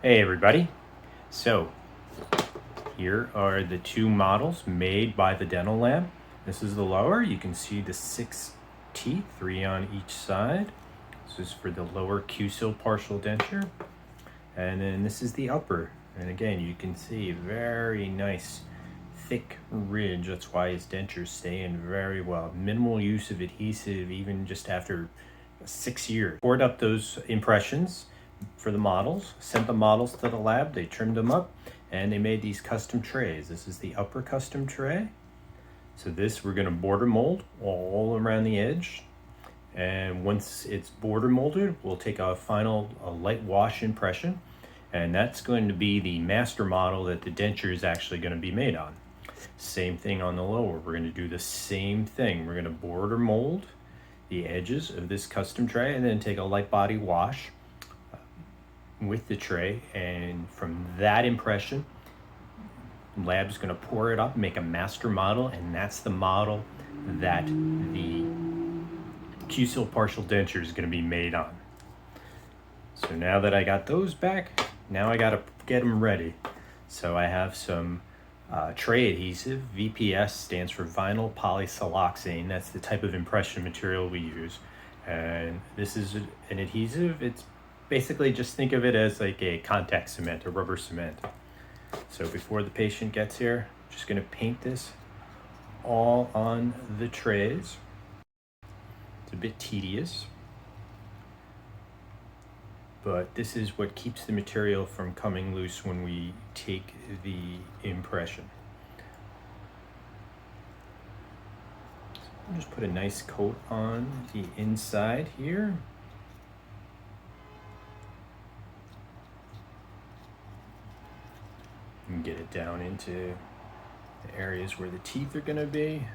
Hey everybody. So here are the two models made by the dental lab. This is the lower. You can see the 6 teeth, 3 on each side. This is for the lower cu-sil partial denture. And then this is the upper. And again, you can see very nice thick ridge. That's why his dentures stay in very well. Minimal use of adhesive even just after 6 years. Poured up those impressions for the models, sent the models to the lab, they trimmed them up, and they made these custom trays. This is the upper custom tray. So this we're gonna border mold all around the edge. And once it's border molded, we'll take a light wash impression, and that's going to be the master model that the denture is actually going to be made on. Same thing on the lower. We're going to do the same thing. We're going to border mold the edges of this custom tray and then take a light body wash with the tray, and from that impression, the lab is going to pour it up, make a master model, and that's the model that the cu-sil partial denture is going to be made on. So now that I got those back, now I got to get them ready. So I have some tray adhesive. VPS stands for vinyl polysiloxane. That's the type of impression material we use. And this is an adhesive. It's basically, just think of it as like a contact cement, a rubber cement. So before the patient gets here, I'm just going to paint this all on the trays. It's a bit tedious, but this is what keeps the material from coming loose when we take the impression. So I'll just put a nice coat on the inside here. And get it down into the areas where the teeth are going to be.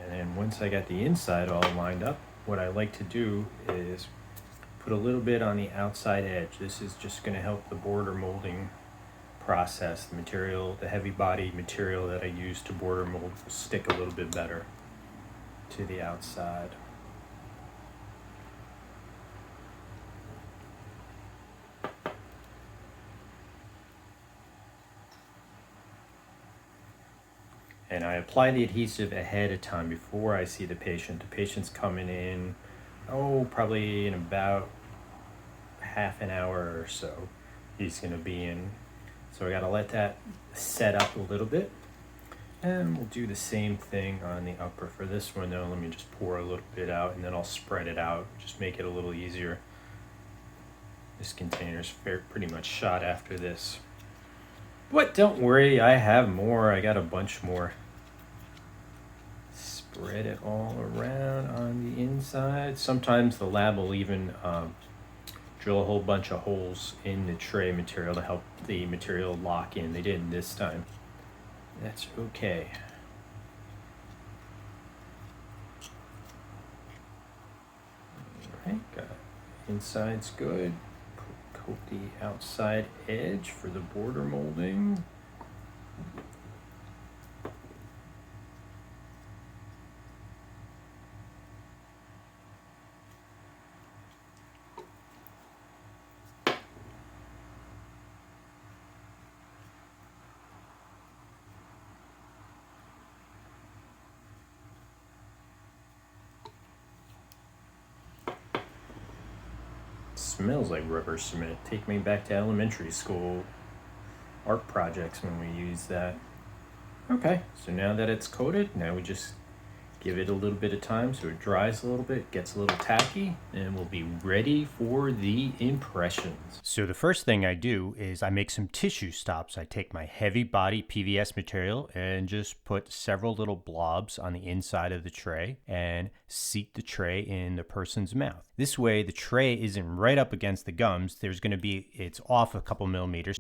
And once I got the inside all lined up, what I like to do is put a little bit on the outside edge. This is just going to help the border molding process. The material, the heavy body material that I use to border mold will stick a little bit better to the outside. And I apply the adhesive ahead of time before I see the patient. The patient's coming in, probably in about half an hour or so he's going to be in. So I got to let that set up a little bit. And we'll do the same thing on the upper. For this one though, let me just pour a little bit out and then I'll spread it out, just make it a little easier. This container's pretty much shot after this. But don't worry, I have more. I got a bunch more. Spread it all around on the inside. Sometimes the lab will even drill a whole bunch of holes in the tray material to help the material lock in. They didn't this time. That's okay. All right, got it. Inside's good. Coat the outside edge for the border molding. Smells like rubber cement. Take me back to elementary school art projects when we use that. Okay, so now that it's coated, now we just give it a little bit of time so it dries a little bit, gets a little tacky, and we'll be ready for the impressions. So the first thing I do is I make some tissue stops. I take my heavy body PVS material and just put several little blobs on the inside of the tray and seat the tray in the person's mouth. This way the tray isn't right up against the gums. It's off a couple millimeters.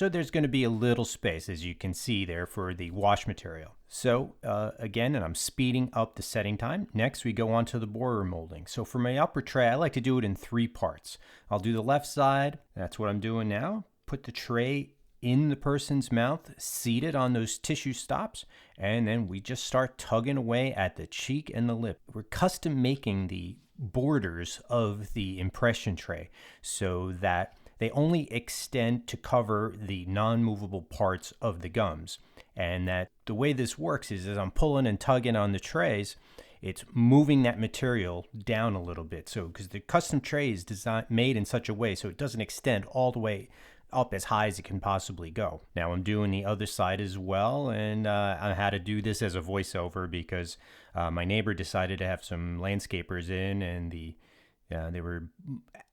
so there's going to be a little space, as you can see there, for the wash material. So again, and I'm speeding up the setting time. Next, we go on to the border molding. So for my upper tray, I like to do it in 3 parts. I'll do the left side. That's what I'm doing now. Put the tray in the person's mouth, seated on those tissue stops, and then we just start tugging away at the cheek and the lip. We're custom making the borders of the impression tray so that they only extend to cover the non-movable parts of the gums. And that the way this works is as I'm pulling and tugging on the trays, it's moving that material down a little bit. So because the custom tray is made in such a way so it doesn't extend all the way up as high as it can possibly go. Now I'm doing the other side as well, and I had to do this as a voiceover because my neighbor decided to have some landscapers in, and they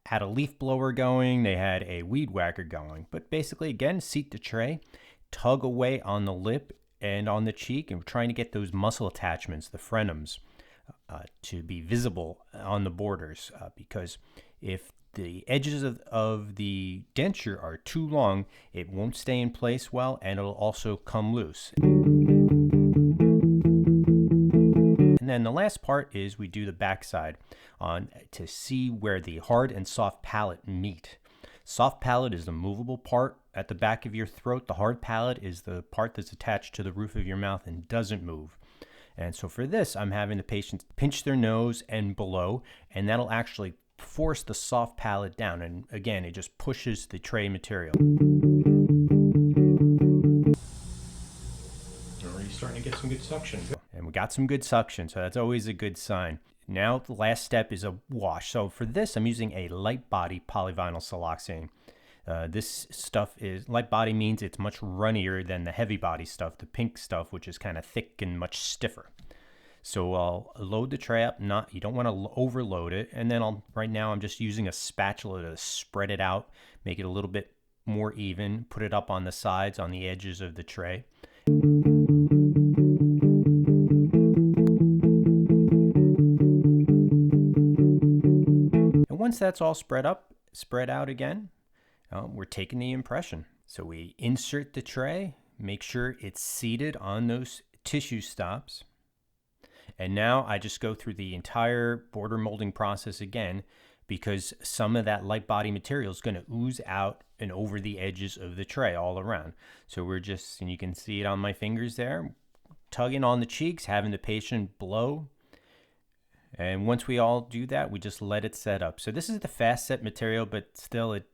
had a leaf blower going, they had a weed whacker going. But basically, again, seat the tray, tug away on the lip and on the cheek, and we're trying to get those muscle attachments, the frenums, to be visible on the borders, because if the edges of the denture are too long, it won't stay in place well, and it'll also come loose. And then the last part is we do the backside to see where the hard and soft palate meet. Soft palate is the movable part at the back of your throat. The hard palate is the part that's attached to the roof of your mouth and doesn't move. And so for this, I'm having the patient pinch their nose and below, and that'll actually force the soft palate down. And again, it just pushes the tray material. Already starting to get some good suction. And we got some good suction, so that's always a good sign. Now the last step is a wash. So for this, I'm using a light body polyvinyl siloxane. This stuff is, light body means it's much runnier than the heavy body stuff, the pink stuff, which is kind of thick and much stiffer. So I'll load the tray up. You don't want to overload it. And then right now I'm just using a spatula to spread it out, make it a little bit more even, put it up on the sides, on the edges of the tray. And once that's all spread out again, we're taking the impression. So we insert the tray, make sure it's seated on those tissue stops. And now I just go through the entire border molding process again, because some of that light body material is going to ooze out and over the edges of the tray all around. So we're just, and you can see it on my fingers there, tugging on the cheeks, having the patient blow. And once we all do that, we just let it set up. So this is the fast set material, but still it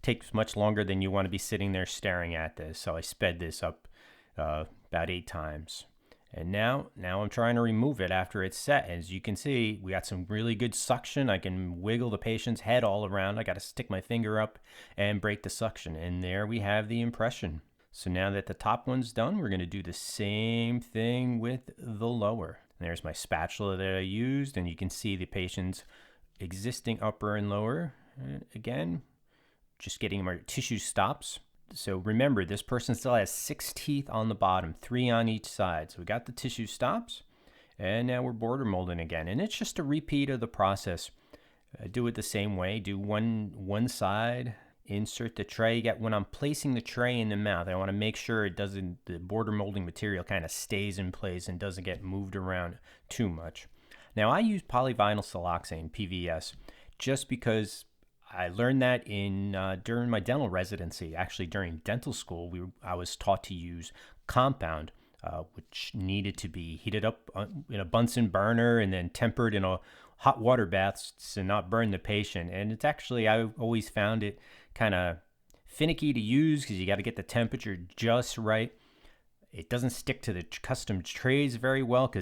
takes much longer than you want to be sitting there staring at this. So I sped this up about 8 times. And now I'm trying to remove it after it's set. As you can see, we got some really good suction. I can wiggle the patient's head all around. I got to stick my finger up and break the suction. And there we have the impression. So now that the top one's done, we're going to do the same thing with the lower. There's my spatula that I used, and you can see the patient's existing upper and lower. And again, just getting my tissue stops. So remember, this person still has 6 teeth on the bottom, 3 on each side. So we got the tissue stops, and now we're border molding again. And it's just a repeat of the process. Do it the same way. Do one side, insert the tray. When I'm placing the tray in the mouth, I want to make sure the border molding material kind of stays in place and doesn't get moved around too much. Now I use polyvinyl siloxane, PVS, just because I learned that during my dental residency. Actually, during dental school, I was taught to use compound, which needed to be heated up in a Bunsen burner and then tempered in a hot water bath to not burn the patient. And it's actually, I always found it kind of finicky to use because you got to get the temperature just right. It doesn't stick to the custom trays very well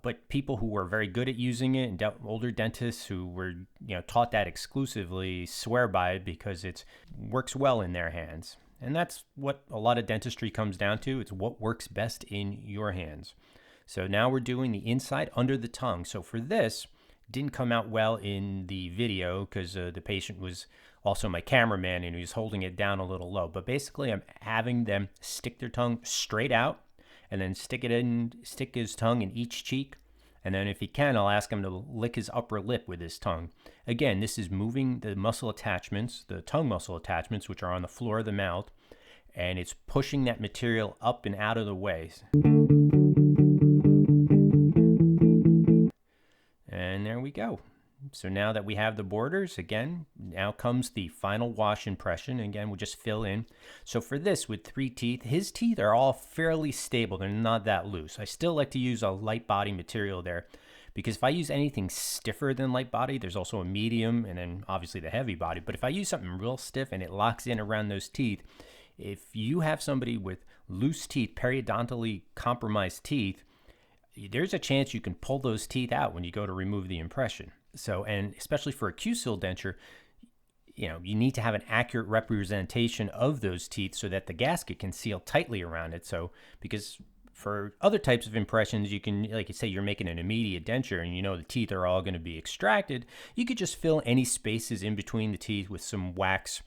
but people who are very good at using it, and older dentists who were taught that exclusively, swear by it because it works well in their hands. And that's what a lot of dentistry comes down to. It's what works best in your hands. So now we're doing the inside under the tongue. So for this, didn't come out well in the video because the patient was also my cameraman and he was holding it down a little low. But basically I'm having them stick their tongue straight out and then stick his tongue in each cheek. And then if he can, I'll ask him to lick his upper lip with his tongue. Again, this is moving the muscle attachments, the tongue muscle attachments, which are on the floor of the mouth, and it's pushing that material up and out of the way. And there we go. So now that we have the borders, again, now comes the final wash impression. Again, we'll just fill in. So for this, with 3 teeth, his teeth are all fairly stable. They're not that loose. I still like to use a light body material there, because if I use anything stiffer than light body, there's also a medium and then obviously the heavy body. But if I use something real stiff and it locks in around those teeth, if you have somebody with loose teeth, periodontally compromised teeth, there's a chance you can pull those teeth out when you go to remove the impression. So, and especially for a cu-sil denture, you need to have an accurate representation of those teeth so that the gasket can seal tightly around it. So, because for other types of impressions, you can, like you say, you're making an immediate denture and the teeth are all going to be extracted, you could just fill any spaces in between the teeth with some wax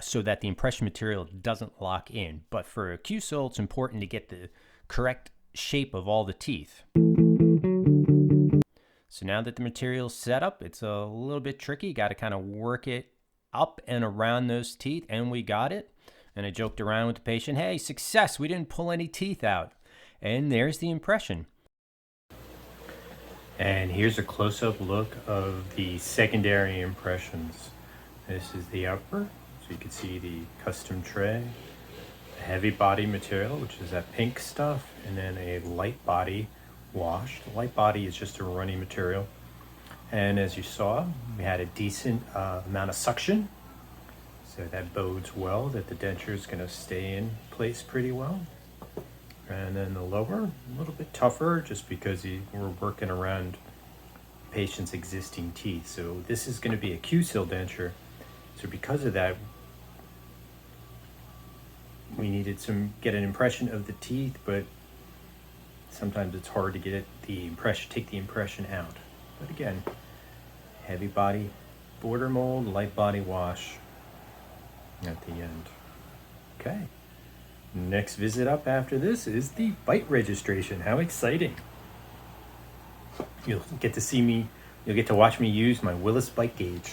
so that the impression material doesn't lock in. But for a cu-sil, it's important to get the correct shape of all the teeth. So now that the material's set up, it's a little bit tricky. Got to kind of work it up and around those teeth, and we got it. And I joked around with the patient, hey, success, we didn't pull any teeth out. And there's the impression. And here's a close-up look of the secondary impressions. This is the upper, so you can see the custom tray, a heavy body material, which is that pink stuff, and then a light body wash. The light body is just a runny material. And as you saw, we had a decent amount of suction. So that bodes well that the denture is going to stay in place pretty well. And then the lower, a little bit tougher just because we're working around the patient's existing teeth. So this is going to be a cu-sil denture. So because of that, we needed get an impression of the teeth, but sometimes it's hard to get take the impression out. But again, heavy body border mold, light body wash at the end. Okay. Next visit up after this is the bite registration. How exciting. You'll get to watch me use my Willis bite gauge.